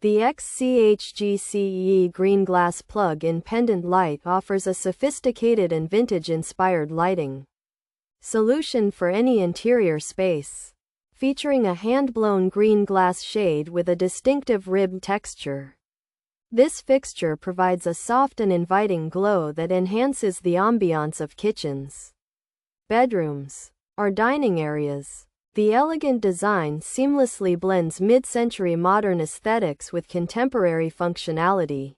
The XZHGCEE green glass plug-in pendant light offers a sophisticated and vintage-inspired lighting solution for any interior space. Featuring a hand-blown green glass shade with a distinctive ribbed texture. This fixture provides a soft and inviting glow that enhances the ambiance of kitchens, bedrooms, or dining areas. The elegant design seamlessly blends mid-century modern aesthetics with contemporary functionality,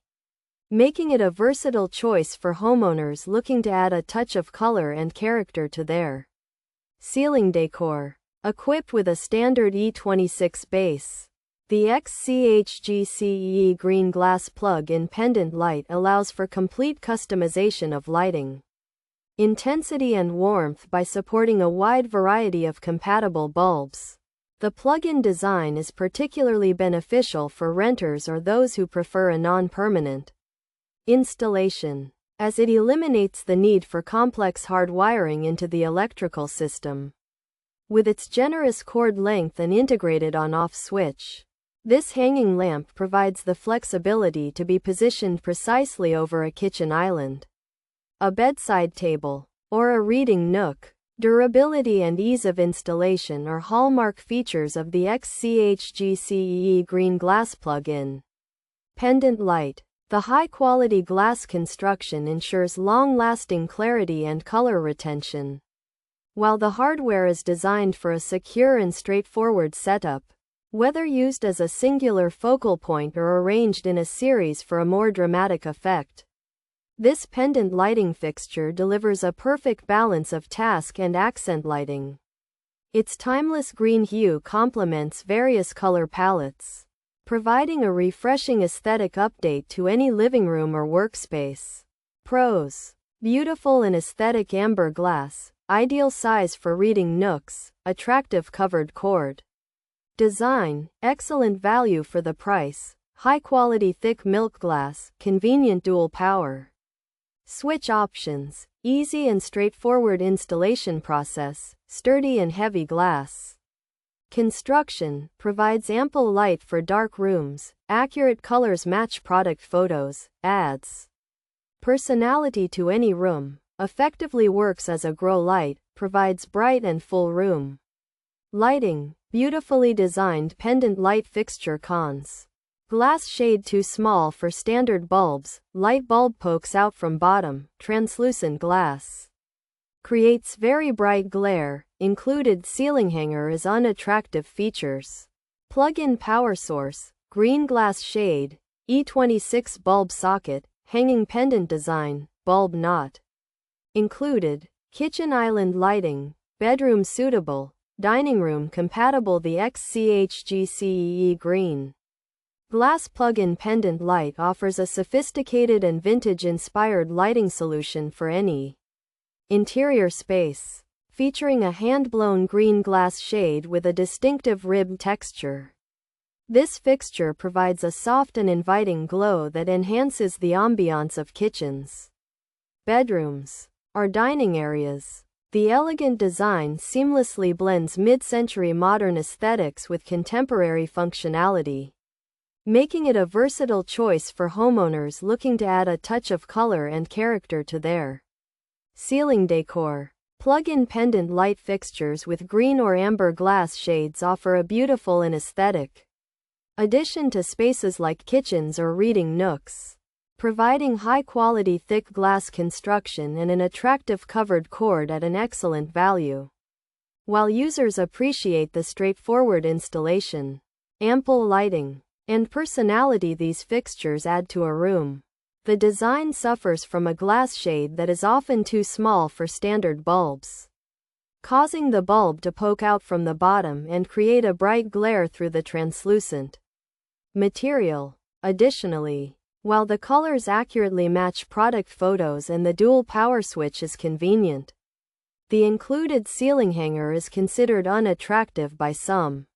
making it a versatile choice for homeowners looking to add a touch of color and character to their ceiling decor. Equipped with a standard E26 base, the XZHGCEE green glass plug-in pendant light allows for complete customization of lighting intensity and warmth by supporting a wide variety of compatible bulbs. The plug-in design is particularly beneficial for renters or those who prefer a non-permanent installation, as it eliminates the need for complex hardwiring into the electrical system. With its generous cord length and integrated on-off switch, this hanging lamp provides the flexibility to be positioned precisely over a kitchen island, a bedside table, or a reading nook. Durability and ease of installation are hallmark features of the XZHGCEE green glass plug-in pendant light. The high-quality glass construction ensures long-lasting clarity and color retention, while the hardware is designed for a secure and straightforward setup, whether used as a singular focal point or arranged in a series for a more dramatic effect. This pendant lighting fixture delivers a perfect balance of task and accent lighting. Its timeless green hue complements various color palettes, providing a refreshing aesthetic update to any living room or workspace. Pros: beautiful and aesthetic amber glass, ideal size for reading nooks, attractive covered cord design, excellent value for the price, high-quality thick milk glass, convenient dual power switch options, easy and straightforward installation process, sturdy and heavy glass construction, provides ample light for dark rooms, accurate colors match product photos, adds personality to any room, effectively works as a grow light, provides bright and full room lighting. Beautifully designed pendant light fixture. Cons: glass shade too small for standard bulbs, light bulb pokes out from bottom, translucent glass creates very bright glare, included ceiling hanger is unattractive. Features: plug-in power source, green glass shade, E26 bulb socket, hanging pendant design, bulb not included, kitchen island lighting, bedroom suitable, dining room compatible. The XZHGCEE green glass plug-in pendant light offers a sophisticated and vintage-inspired lighting solution for any interior space. Featuring a hand-blown green glass shade with a distinctive ribbed texture, this fixture provides a soft and inviting glow that enhances the ambiance of kitchens, bedrooms, or dining areas. The elegant design seamlessly blends mid-century modern aesthetics with contemporary functionality, making it a versatile choice for homeowners looking to add a touch of color and character to their ceiling decor. Plug-in pendant light fixtures with green or amber glass shades offer a beautiful and aesthetic addition to spaces like kitchens or reading nooks, providing high-quality thick glass construction and an attractive covered cord at an excellent value. While users appreciate the straightforward installation, ample lighting, and personality these fixtures add to a room, the design suffers from a glass shade that is often too small for standard bulbs, causing the bulb to poke out from the bottom and create a bright glare through the translucent material. Additionally, while the colors accurately match product photos and the dual power switch is convenient, the included ceiling hanger is considered unattractive by some.